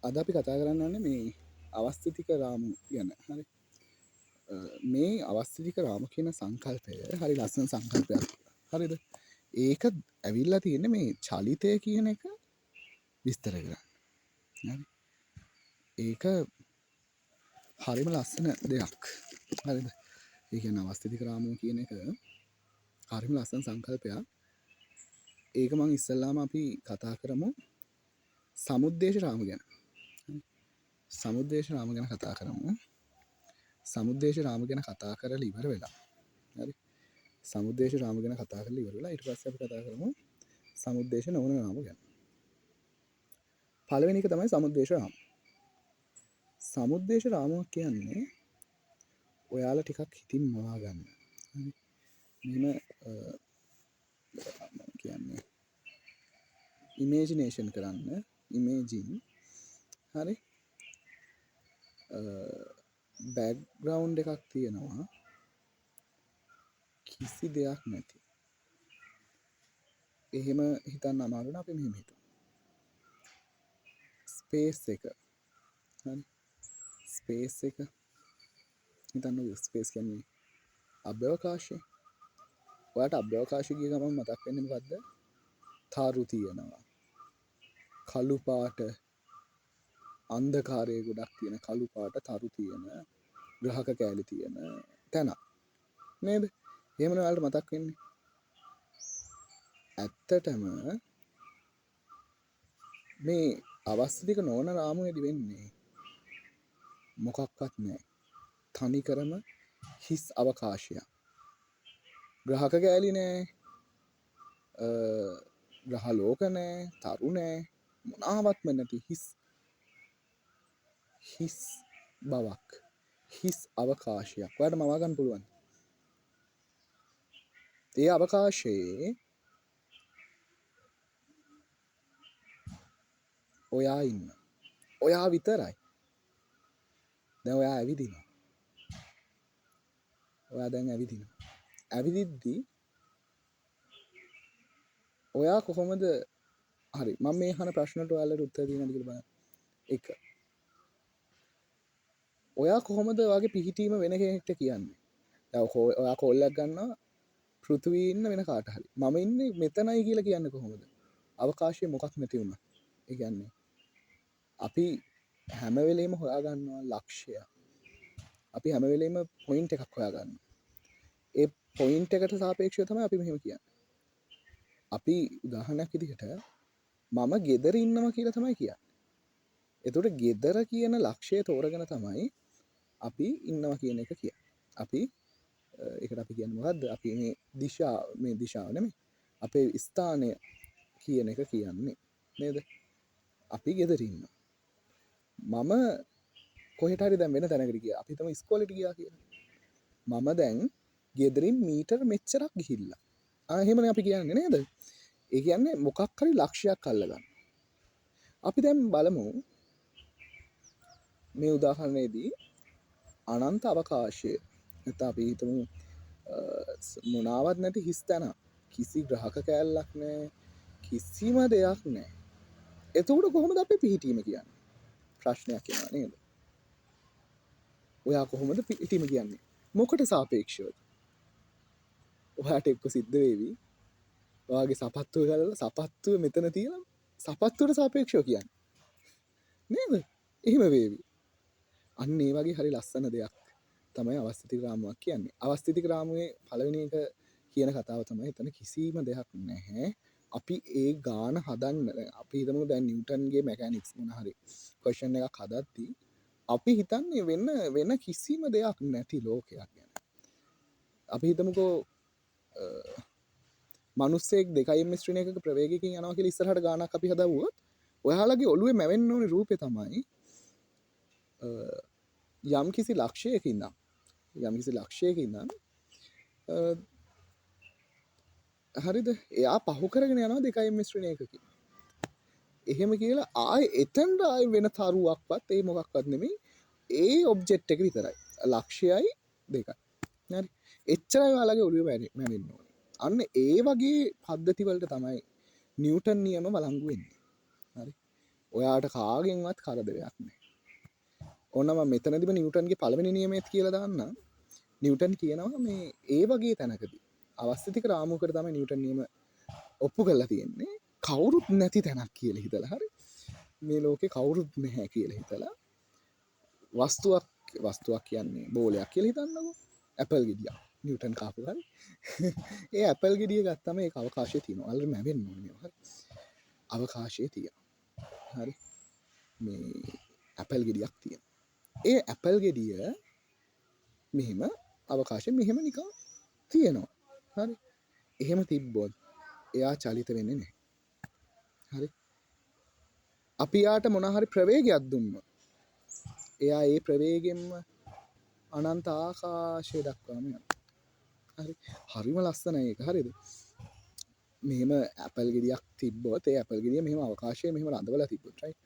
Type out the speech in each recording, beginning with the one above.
අද අපි කතා කරන්න යන්නේ මේ අවස්ථිතික රාමු ගැන. හරි. මේ අවස්ථිතික රාමු කියන සංකල්පය හරි ලස්සන සංකල්පයක්. හරිද? ඒක ඇවිල්ලා තියෙන්නේ මේ චලිතය කියන එක විස්තර කරන්න. හරි. ඒක හරිම ලස්සන දෙයක්. හරිද? ඒ කියන්නේ අවස්ථිතික රාමු කියන එක හරිම ලස්සන සංකල්පයක්. ඒක මං ඉස්සෙල්ලාම අපි කතා කරමු සමුද්දේශ රාමු ගැන. සමුද්දේශ රාම ගැන කතා කරමු. සමුද්දේශ රාම ගැන කතා කරලා ඉවර වෙලා. හරි. සමුද්දේශ රාම ගැන කතා කරලා ඉවර වෙලා ඊට පස්සේ අපි කතා කරමු සමුද්දේශ නොවන රාම ගැන. පළවෙනි එක තමයි සමුද්දේශ රාම. සමුද්දේශ රාමුවක් කියන්නේ ඔයාලා ටිකක් හිතින් මවා ගන්න. හරි. මෙහෙම කියන්නේ ඉමේජිනේෂන් කරන්න. ඉමේජින්. හරි. බෑග්ග්‍රවුන්ඩ් එකක් තියෙනවා. කිසි දෙයක් නැති. එහෙම හිතන්න අමාරු නම් අපි මෙහෙම හිතමු. ස්පේස් එක. හරි. ස්පේස් එක හිතන්න ස්පේස් කියන්නේ අභ්‍යවකාශය. ඔයාට අභ්‍යවකාශය ගිය ගමන් මතක් වෙන්නේ මොකද්ද? තාරු තියෙනවා. කළු පාට අන්ධකාරයේ ගොඩක් තියෙන කළු පාට තරු තියෙන ග්‍රහක කෑලි තියෙන තැන. නේද? එහෙමනේ ඔයාලට මතක් වෙන්නේ. ඇත්තටම මේ අවස්ථිතික නොවන රාමුවේදී වෙන්නේ මොකක්වත් නැහැ. තනිකරම හිස් අවකාශයක්. ග්‍රහක කෑලි නෑ. ග්‍රහ ලෝක නෑ. තරු නෑ. මොනවත්ම නැති හිස් බවක්. හිස් අවකාශයක්. ඔයාලට මවා ගන්න පුළුවන්. ඒ අවකාශයේ ඔයා ඉන්න. ඔයා විතරයි. දැන් ඔයා ඇවිදිනවා. ඔයා දැන් ඇවිදිනවා. ඇවිදිද්දී ඔයා කොහොමද හරි මම මේ අහන ප්‍රශ්නට ඔයාලට උත්තර දෙන්නද කියලා බලන්න. 1. ඔයා කොහොමද ඔයාගේ පිහිටීම වෙන කෙනෙක්ට කියන්නේ? දැන් ඔයා කෝල් එකක් ගන්නවා පෘථිවියේ ඉන්න වෙන කාට හරි. මම ඉන්නේ මෙතනයි කියලා කියන්නේ කොහොමද? අවකාශයේ මොකක් නැති වුණා. ඒ කියන්නේ අපි හැම වෙලෙම හොයා ගන්නවා ලක්ෂ්‍ය. අපි හැම වෙලෙම පොයින්ට් එකක් හොයා ගන්නවා. ඒ පොයින්ට් එකට සාපේක්ෂව තමයි අපි මෙහෙම කියන්නේ. අපි උදාහරණයක් විදිහට මම ගෙදර ඉන්නවා කියලා තමයි කියන්නේ. එතකොට ගෙදර කියන ලක්ෂ්‍යය තෝරගෙන තමයි අපි ඉන්නවා කියන එක කියන්නේ. අපි ඒකට අපි කියන්නේ මොකද්ද? අපි මේ දිශාව නෙමෙයි. අපේ ස්ථානය කියන එක කියන්නේ නේද? අපි ගෙදර ඉන්නවා. මම කොහෙට හරි දැන් වෙන තැනකට ගියා. අපි හිතමු ඉස්කෝලේට ගියා කියලා. මම දැන් ගෙදරින් මීටර් මෙච්චරක් ගිහිල්ලා. එහෙමනේ අපි කියන්නේ නේද? ඒ කියන්නේ මොකක් හරි ලක්ෂයක් අල්ලගන්න. අපි දැන් බලමු මේ උදාහරණයේදී අනන්ත අවකාශය. නැත්නම් අපි හිතමු මොනාවත් නැති හිස් තැන. කිසි ග්‍රහක කෑල්ලක් නැහැ. කිසිම දෙයක් නැහැ. එතකොට කොහොමද අපි පිහිටීම කියන්නේ? ප්‍රශ්නයක් එනවා නේද? ඔයා කොහොමද පිහිටීම කියන්නේ? මොකට සාපේක්ෂවද? ඔයාට එක්ක සිද්ධ වේවි. ඔයාගේ සපත්තුව ගලලා සපත්තුව මෙතන තියලා සපත්තුවට සාපේක්ෂව කියන්නේ. නේද? එහෙම වේවි. අන්න ඒ වගේ හරි ලස්සන දෙයක් තමයි අවස්ථිතික රාමුවක් කියන්නේ. අවස්ථිතික රාමුවේ පළවෙනි එක කියන කතාව තමයි එතන කිසිම දෙයක් නැහැ. අපි ඒ ගාන හදන්න අපි හිතමු දැන් නිව්ටන්ගේ මෙකැනික්ස් මොන හරි ක්වෙස්චන් එකක් හදද්දී අපි හිතන්නේ වෙන කිසිම දෙයක් නැති ලෝකයක් ගැන. අපි හිතමුකෝ මිනිස්සෙක් 2.3 එකක ප්‍රවේගයකින් යනවා කියලා ඉස්සරහට ගානක් අපි හදවුවොත් ඔයාලගේ ඔළුවේ මැවෙන්න ඕනේ රූපේ තමයි යම් කිසි ලක්ෂයකින් නම් හරිද? එයා පහු කරගෙන යනවා 2.3 එකකින්. එහෙම කියලා ආයේ එතනට ආයේ වෙන තරුවක්වත් ඒ මොකක්වත් නෙමෙයි. ඒ ඔබ්ජෙක්ට් එක විතරයි. ලක්ෂයයි 2යි. හරි. එච්චරයි ඔයාලගේ ඔළුවේ මැවෙන්න ඕනේ. අන්න ඒ වගේ පද්ධති වලට තමයි නිව්ටන් නියම වළංගු වෙන්නේ. හරි ඔයාට කාගෙන්වත් කරදරයක් නෑ. ඔන්න මම මෙතනදිම නිව්ටන්ගේ පළවෙනි නියමයත් කියලා දාන්නම්. නිව්ටන් කියනවා මේ ඒ වගේ තැනකදී අවස්ථිතික රාමුවකට තමයි නිව්ටන් නියම ඔප්පු කරලා තියෙන්නේ. කවුරුත් නැති තැනක් කියලා හිතලා හරි මේ ලෝකේ කවුරුත් නැහැ කියලා හිතලා වස්තුවක් කියන්නේ බෝලයක් කියලා හිතන්නකෝ. ඇපල් ගෙඩියක් නිව්ටන් කාපු හරි ඒ ඇපල් ගෙඩිය ගත්තම ඒක අවකාශයේ තියෙනවා. අල්ලෙ මැවෙන්න ඕනේ හරි. අවකාශයේ තියෙනවා. හරි මේ ඇපල් ගෙඩියක් තියෙනවා. ඒ ඇපල් ගෙඩිය මෙහෙම අවකාශයෙන් මෙහෙම නිකන් තියෙනවා. හරි එහෙම තිබ්බොත් එයා චලිත වෙන්නේ නැහැ. හරි අපි යාට මොන හරි ප්‍රවේගයක් දුන්නොත් එයා ඒ ප්‍රවේගෙන්ම අනන්ත ආකාශය දක්වාම යනවා. හරි හරිම ලස්සනයි ඒක. හරිද? මෙහෙම ඇපල් ගෙඩියක් තිබ්බොත් ඒ ඇපල් ගෙඩිය මෙහෙම අවකාශයේ මෙහෙම රඳවලා තිබ්බොත් right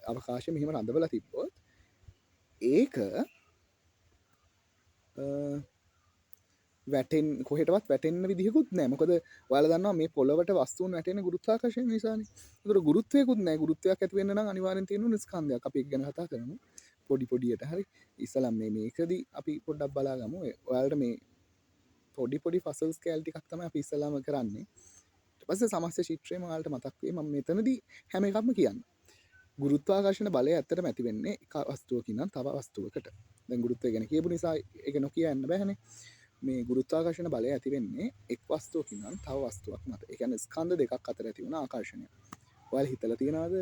අවකාශයේ මෙහෙම රඳවලා තිබ්බොත් ඒක වැටෙන් කොහෙටවත් වැටෙන්න විදිහකුත් නැහැ. මොකද ඔයාලා දන්නවා මේ පොළවට වස්තුන් වැටෙන්නේ ගුරුත්වාකර්ෂණය නිසානේ. ඒතර ගුරුත්වයකුත් නැහැ. ගුරුත්වයක් ඇති වෙන්න නම් අනිවාර්යෙන් තියෙන්න ස්කන්ධයක්. අපි ඒක ගැන කතා කරමු. පොඩියට හරි. ඉස්සලම් මේකදී අපි පොඩ්ඩක් බලා ගමු. ඔයාලට මේ පොඩි ෆසල්ස් කෑලි ටිකක් තමයි අපි ඉස්සලාම කරන්නේ. ඊට පස්සේ සමස්ත චිත්‍රයම ඔයාලට මතක් වෙයි. මම මෙතනදී හැම එකක්ම කියන්නේ. ගුරුත්වාකර්ෂණ බලය ඇත්තටම ඇති වෙන්නේ එක වස්තුවකින් නම් තව වස්තුවකට. දැන් ගුරුත්වය ගැන කියපු නිසා ඒක නොකිය යන්න බෑනේ. මේ ගුරුත්වාකර්ෂණ බලය ඇති වෙන්නේ එක් වස්තුවකින් නම් තව වස්තුවක් මත. ඒ කියන්නේ ස්කන්ධ දෙකක් අතර ඇති වුණ ආකර්ෂණය. ඔයාලා හිතලා තියනවාද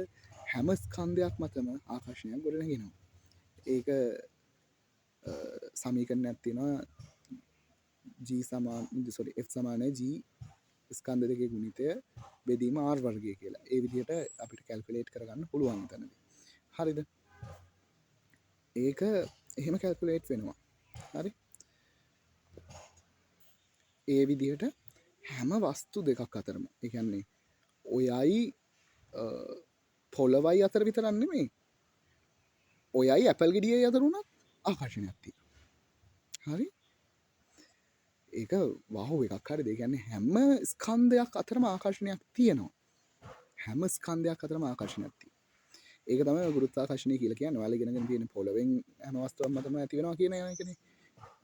හැම ස්කන්ධයක් මතම ආකර්ෂණයක් ගොඩනගෙනවා. ඒක සමීකරණයක් තියෙනවා F සමානයි G ස්කන්ධ දෙකේ ගුණිතය බෙදීම R වර්ගය කියලා. ඒ විදිහට අපිට කැල්කියුලේට් කරගන්න පුළුවන් එතනදී. හරිද? ඒක එහෙම කැල්කියුලේට් වෙනවා. හරි? ඒ විදිහට හැම වස්තු දෙකක් අතරම. ඒ කියන්නේ ඔයයි පොළවයි අතර විතරක් නෙමෙයි. ඔයයි ඇපල් ගෙඩියයි අතර උනත් ආකර්ෂණයක් තියෙනවා. හරි? ඒක වහුව එකක් හරිද? ඒ කියන්නේ හැම ස්කන්ධයක් අතරම ආකර්ෂණයක් තියෙනවා. හැම ස්කන්ධයක් අතරම ආකර්ෂණයක් තියෙනවා. ඒක තමයි ගුරුත්වාකර්ෂණය කියලා කියන්නේ. ඔයාලා ඉගෙනගෙන තියෙන පොළවෙන් හැම වස්තුවක් මතම ඇති වෙනවා කියන එකනේ.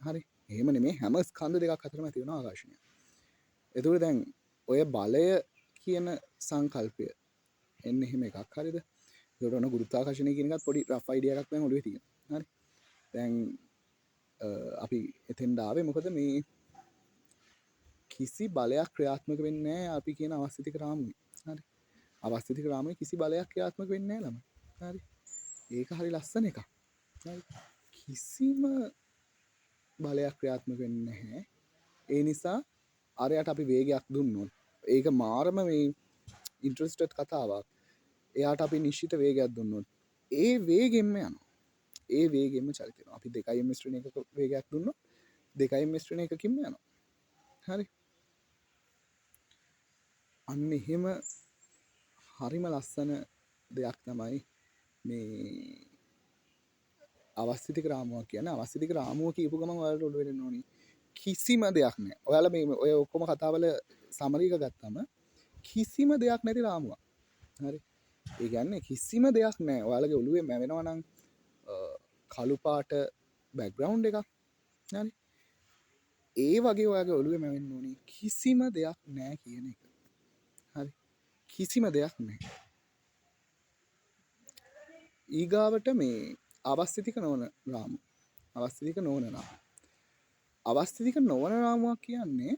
හරි. එහෙම නෙමෙයි හැම ස්කන්ධ දෙකක් අතරම ඇති වෙන ආකර්ෂණය. එතකොට දැන් ඔය බලය කියන සංකල්පය එන්න එහෙම එකක් හරිද? ඒකට ඔන්න ගුරුත්වාකර්ෂණය කියන එකත් පොඩි රෆ් අයිඩියා එකක් මම ඔළුවේ තියෙනවා. හරි. දැන් අපි එතෙන්ට ආවේ මොකද මේ කිසි බලයක් ක්‍රියාත්මක වෙන්නේ නැහැ අපි කියන අවස්ථිතික රාමුවේ. හරි. අවස්ථිතික රාමුවේ කිසි බලයක් ක්‍රියාත්මක වෙන්නේ නැහැ ළමයි. හරි. ඒක හරි ලස්සන එකක්. හරි. කිසිම බලයක් ක්‍රියාත්මක වෙන්නේ නැහැ. ඒ නිසා අරයට අපි වේගයක් දුන්නොත් ඒක මාරම මේ ඉන්ට්‍රස්ටඩ් කතාවක්. එයාට අපි නිශ්චිත වේගයක් දුන්නොත් ඒ වේගෙන්ම යනවා. ඒ වේගෙන්ම චලිත වෙනවා. අපි 2m/1 වේගයක් දුන්නොත් 2m/1කින්ම යනවා. හරි. අන්න එහෙම හරිම ලස්සන දෙයක් තමයි මේ අවස්ථිතික රාමුවක් කියන්නේ. අවස්ථිතික රාමුව කියපු ගමන් ඔයාලට ඔළුව වෙන්න ඕනේ කිසිම දෙයක් නැහැ. ඔයාලා මේ ඔය ඔක්කොම කතාවල සමරික ගත්තම කිසිම දෙයක් නැති රාමුවක්. හරි. ඒ කියන්නේ කිසිම දෙයක් නැහැ. ඔයාලගේ ඔළුවේ මැවෙනවා නම් කළු පාට බෑග්ග්‍රවුන්ඩ් එකක්. හරි. ඒ වගේ ඔයාගේ ඔළුවේ මැවෙන්න ඕනේ කිසිම දෙයක් නැහැ කියන එක. හරි. කිසිම දෙයක් නැහැ. ඊගාවට මේ අවස්ථිතික නොවන රාමුව. අවස්ථිතික නොවන රාමුව. අවස්ථිතික නොවන රාමුවක් කියන්නේ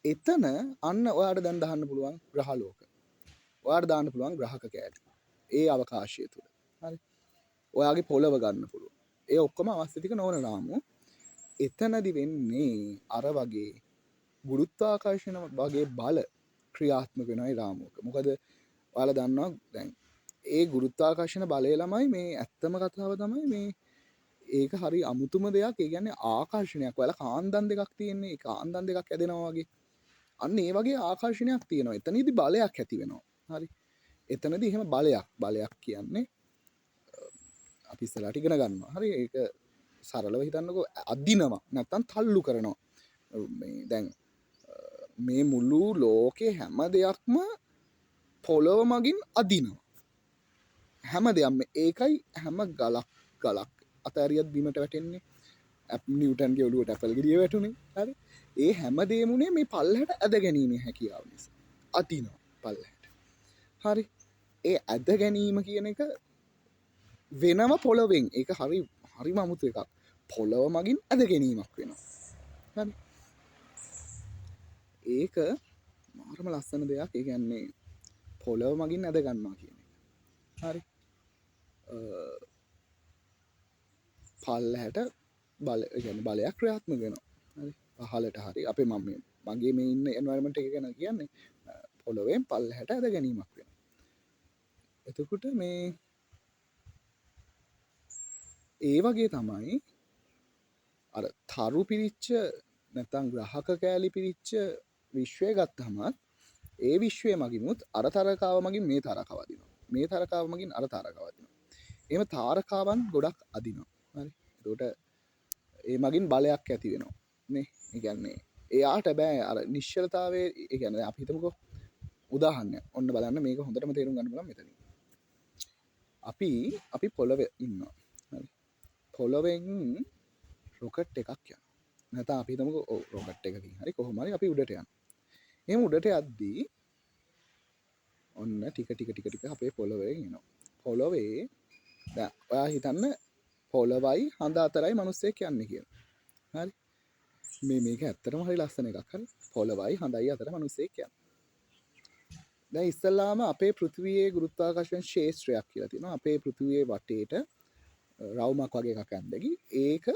එතන අන්න ඔයාට දැන් දාන්න පුළුවන් ග්‍රහලෝක. ඔයාට දාන්න පුළුවන් ග්‍රහක කෑලි. ඒ අවකාශය තුල. හරි. ඔයාගේ පොළව ගන්න පුළුවන්. ඒ ඔක්කොම අවස්ථිතික නොවන රාමුව. එතනදි වෙන්නේ අර වගේ ගුරුත්වාකර්ෂණ වගේ බල ක්‍රියාත්මක වෙනවා ඒ රාමුවක. මොකද ඔයාලා දන්නවා දැන් ඒ ගුරුත්වාකර්ෂණ බලය ළමයි මේ ඇත්තම කතාව තමයි මේ ඒක හරි අමුතුම දෙයක්. ඒ කියන්නේ ආකර්ෂණයක්. ඔයාලා කාන්දම් දෙකක් තියෙන්නේ. ඒ කාන්දම් දෙකක් ඇදෙනවා වගේ. අන්න ඒ වගේ ආකර්ෂණයක් තියෙනවා. එතනදී බලයක් ඇති වෙනවා. හරි. එතනදී එහෙම බලයක් කියන්නේ අපි ඉස්සරහට ඉගෙන ගන්නවා. හරි. ඒක සරලව හිතන්නකෝ අදිනවා නැත්තම් තල්ලු කරනවා. මේ දැන් මේ මුළු ලෝකේ හැම දෙයක්ම පොළොව මගින් අදිනවා හැම දෙයක්ම ඒකයි හැම ගලක් අතෑරියත් බීමට වැටෙන්නේ නිවටන්ගේ ඔලුවට ඇපල් ගිය වැටුනේ හරි ඒ හැම දේමුණේ මේ පල්ලහට ඇද ගැනීමේ හැකියාව නිසා අතිනවා පල්ලහට හරි ඒ ඇද ගැනීම කියන එක වෙනම පොළොවෙන් ඒක හරි හරි මමුතු එකක් පොළොව මගින් ඇද ගැනීමක් වෙනවා හරි ඒක මාරම ලස්සන දෙයක් ඒ කියන්නේ පොළොව මගින් ඇද ගන්නවා කියන එක හරි පල්ලහැට බල ගැන බලයක් ක්‍රියාත්ම වෙනවා පහලට හරි අපේ මම මගේ මේ ඉන්න එන්වර්මට එක ගැන කියන්නේ පොළොවෙන් පල්ලහැට ඇද ගැනීමක් වෙන එතකුට මේ ඒ වගේ තමයි අර තරු පිරිච්ච නැතන් ග්‍රහක කෑලි පිරිච්ච විශ්වය ගත්තහමත් ඒ විශ්වය මගිනුත් අර තරකාව මගින් මේ තරකවදිනවා මේ තරකාව මගින් අර තරකවදිනවා එම තාරකාවන් ගොඩක් අදිනවා හරි එතකොට ඒ මගින් බලයක් ඇති වෙනවා නේ ඉගැන්නේ එයාට බෑ අර නිශ්චලතාවේ ඉගැන අපිතමකො උදාහන්න ඔන්න බලන්න මේක හොඳටම තේරුම් ගන්න බල මෙතන අපි පොළොව ඉන්න පොළොවෙන් රොකට් එකක් යන නැත අපිතමක රොකට් එකකින් හරි කොහොමරි අපි උඩට යන එම උඩට අද්දී ඔන්න ටික අපේ පොළොවෙන් එනවා පොළොවේ ඔයා හිතන්න පොළොවයි හඳ අතරයි මනුස්සයෙක් යන්න කිය හරි මේක ඇත්තරම හරි ලස්සන එකක් හරි පොළොවයි හඳයි අතර මනුස්සයෙක් යන්න දැන් ඉස්සල්ලාම අපේ පෘථිවියේ ගුරුත්වාකර්ෂණ ශේෂ්ත්‍රයක් කියලා තියෙනවා අපේ පෘථිවියේ වටේට රවුමක් වගේ එකක් ඇන්දකි ඒක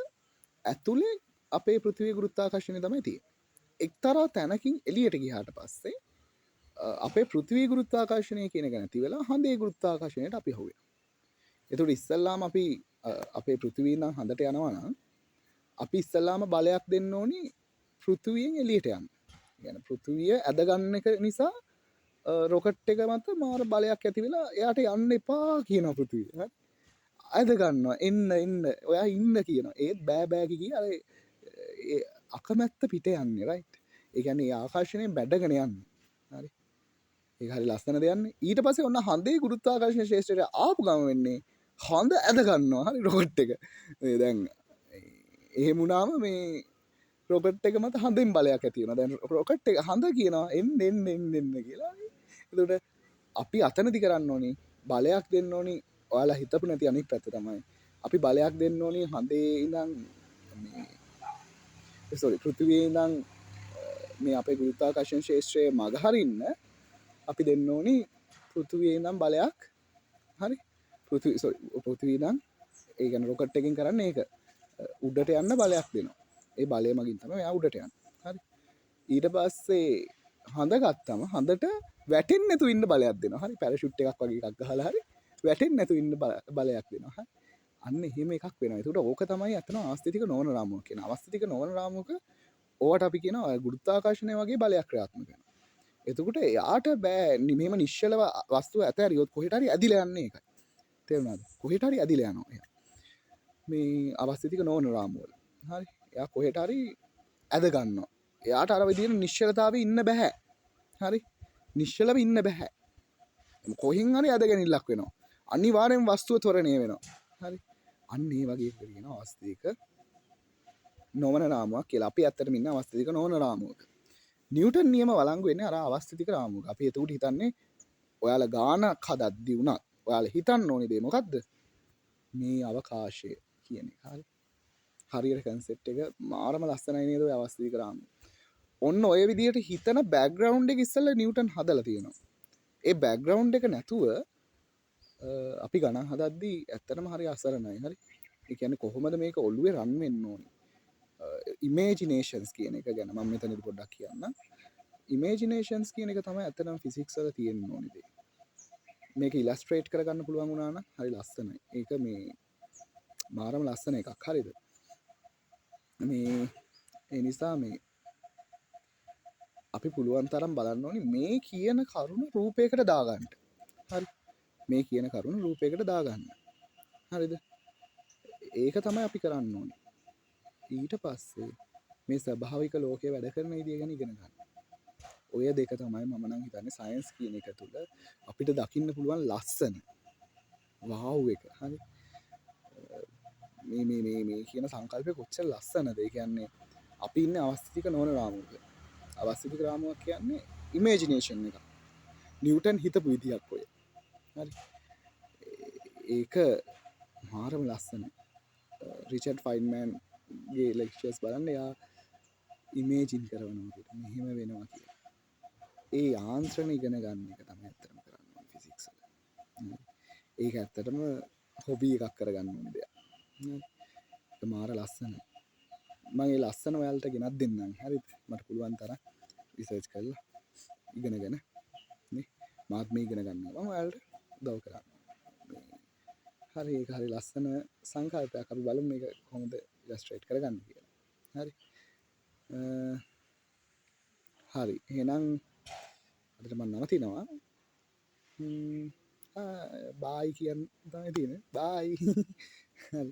ඇතුලේ අපේ පෘථිවියේ ගුරුත්වාකර්ෂණය තමයි තියෙන්නේ එක්තරා තැනකින් එළියට ගියාට පස්සේ අපේ පෘථිවී ගුරුත්වාකර්ෂණය කියන එක නැති වෙලා හඳේ ගුරුත්වාකර්ෂණයට අපි හුවේ එතකොට ඉස්සල්ලාම අපි අපේ පෘථිවී නම් හඳට යනවා නම් අපි ඉස්සල්ලාම බලයක් දෙන්න ඕනි පෘථිවියෙන් එළියට යන්න. يعني පෘථිවිය ඇද ගන්න එක නිසා රොකට් එක මත මාර බලයක් ඇති වෙලා එයාට යන්න එපා කියන පෘථිවිය. හරි. ඇද ගන්නවා එන්න ඔයා ඉන්න කියනවා. ඒත් බෑ කිය අර අකමැත්ත පිට යන්නේ රයිට්. ඒ කියන්නේ ආකර්ෂණයෙන් බැඩගෙන යන්නේ. හරි. ඒක හරි ලස්සන දෙයක්නේ. ඊට පස්සේ ඔන්න හඳේ ගුරුත්වාකර්ෂණ ශේෂ්ත්‍රයට ආපු ගම වෙන්නේ හඳ ඇද ගන්නවා. හරි රොකට් එක. මේ දැන් එහෙම වුණාම මේ රොකට් එක මත හඳෙන් බලයක් ඇති වෙනවා. දැන් රොකට් එක හඳ කියනවා එන්න කියලා. එතකොට අපි අතනදි කරන්න ඕනේ බලයක් දෙන්න ඕනේ. ඔයාලා හිතපු නැති අනිත් පැත්ත තමයි. අපි බලයක් දෙන්න ඕනේ හඳේ ඉඳන් මේ පෘථිවියේ ඉඳන් මේ අපේ ගුරුත්වාකර්ෂණ ශේෂ්ත්‍රයේ මග හරින්න අපි දෙන්න ඕනේ පෘථිවියේ ඉඳන් බලයක් හරි පෘථිවිය ඉඳන් ඒ කියන්නේ රොකට් එකකින් කරන්නේ ඒක උඩට යන්න බලයක් දෙනවා ඒ බලය මගින් තමයි එයා උඩට යන්නේ හරි ඊට පස්සේ හඳ ගත්තම හඳට වැටෙන්නේ නැතුව ඉන්න බලයක් දෙනවා හරි පැරෂුට් එකක් වගේ එකක් ගහලා හරි වැටෙන්නේ නැතුව ඉන්න බලයක් දෙනවා හරි අන්න එහෙම එකක් වෙනවා ඒකට ඕක තමයි අතන ආස්තිතික නෝන රාමුව කියන අවස්තිතික නෝන රාමුවක ඕවට අපි කියනවා ගුරුත්වාකර්ෂණය වගේ බලයක් ක්‍රියාත්මක වෙනවා එතකොට එයාට බෑ මෙහෙම නිශ්චල වස්තුව ඇතෑරියොත් කොහෙට හරි ඇදිලා යන්නේ ඒකයි තේරුණාද කොහෙට හරි ඇදිලා යනවා එයා මේ අවස්ථිතික නෝන රාමුවල හරි එයා කොහෙට හරි ඇද ගන්නවා එයාට අර විදිහට නිශ්චලතාවයේ ඉන්න බෑ හරි නිශ්චලව ඉන්න බෑ කොහෙන් හරි ඇදගෙනILLක් වෙනවා අනිවාර්යෙන් වස්තුව ත්වරණය වෙනවා හරි අන්න ඒ වගේ කියනවා අවස්ථිතික නෝන රාමුවක් කියලා අපි ඇත්තටම ඉන්න අවස්ථිතික නෝන රාමුවක නිව්ටන් නියම වළංගු වෙන්නේ අර අවස්ථිතික රාමුවක අපි එතකොට හිතන්නේ ඔයාලා ගානක් හදද්දී උනත් ඔයාලා හිතන්න ඕනේ දේ මොකද්ද මේ අවකාශය කියන එක හරි හරියට කන්සෙප්ට් එක මාරම ලස්සනයි නේද ඔය අවස්ථිතික රාමුව ඔන්න ඔය විදිහට හිතන බෑග්ග්‍රවුන්ඩ් එක ඉස්සෙල්ලා නිව්ටන් හදලා තියෙනවා ඒ බෑග්ග්‍රවුන්ඩ් එක නැතුව අපි ගණන් හදද්දී ඇත්තටම හරි අසරණයි හරි ඒ කියන්නේ කොහොමද මේක ඔළුවේ රන් වෙන්න ඕනේ ඉමේජිනේෂන්ස් කියන එක ගැන මම මෙතනදි පොඩ්ඩක් කියන්න ඉමේජිනේෂන්ස් කියන එක තමයි ඇත්තටම ෆිසික්ස් වල තියෙන්න ඕනේ දේ මේක ඉලස්ට්‍රේට් කරගන්න පුළුවන් වුණා නම් හරි ලස්සනයි ඒක මේ මාරම ලස්සන එකක් හරිද මේ ඒ නිසා මේ අපි පුළුවන් තරම් බලන්න ඕනේ මේ කියන කරුණ රූපයකට දාගන්න හරි මේ කියන කරුණ රූපයකට දාගන්න හරිද ඒක තමයි අපි කරන්න ඕනේ ඊට පස්සේ මේ ස්වභාවික ලෝකයේ වැඩ කරන විදිය ගැන ඉගෙන ගන්න ඔය දෙක තමයි මම නම් හිතන්නේ සයන්ස් කියන එක තුළ අපිට දකින්න පුළුවන් ලස්සන වහව් එක. හරි මේ කියන සංකල්පය කොච්චර ලස්සනද. ඒ කියන්නේ අපි ඉන්න අවස්ථිතික නොවන රාමුවක. අවස්ථිතික රාමුවක් කියන්නේ ඉමේජිනේෂන් එක. නිව්ටන් හිතපු විදියක් ඔය. හරි ඒක මාරම ලස්සන. රිචඩ් ෆයින්මෑන්ගේ ලෙක්චර්ස් බලන්න එයා ඉමේජින් කරනවාට මෙහෙම වෙනවා කියලා. ඒ ආන්ත්‍රණ ඉගෙන ගන්න එක තමයි ඇත්තටම කරන්න ඕනේ ෆිසික්ස් වල. ඒක ඇත්තටම හොබි එකක් කරගන්න ඕනේ දෙයක්. ඒක මාර ලස්සනයි. මම ඒ ලස්සන ඔයාලට ගෙනත් දෙන්නම්. හරිද? මට පුළුවන් තරම් රිසර්ච් කරලා ඉගෙනගෙන නේ මාත් මේ ඉගෙන ගන්නවා. මම ඔයාලට උදව් කරන්න. හරි ඒක හරි ලස්සන සංකල්පයක්. අපි බලමු මේක කොහොමද ඉලස්ට්‍රේට් කරගන්න කියලා. හරි. හරි එහෙනම් අදට මම නවතිනවා. බායි කියන්න තමයි තියෙන්නේ. බායි. හරි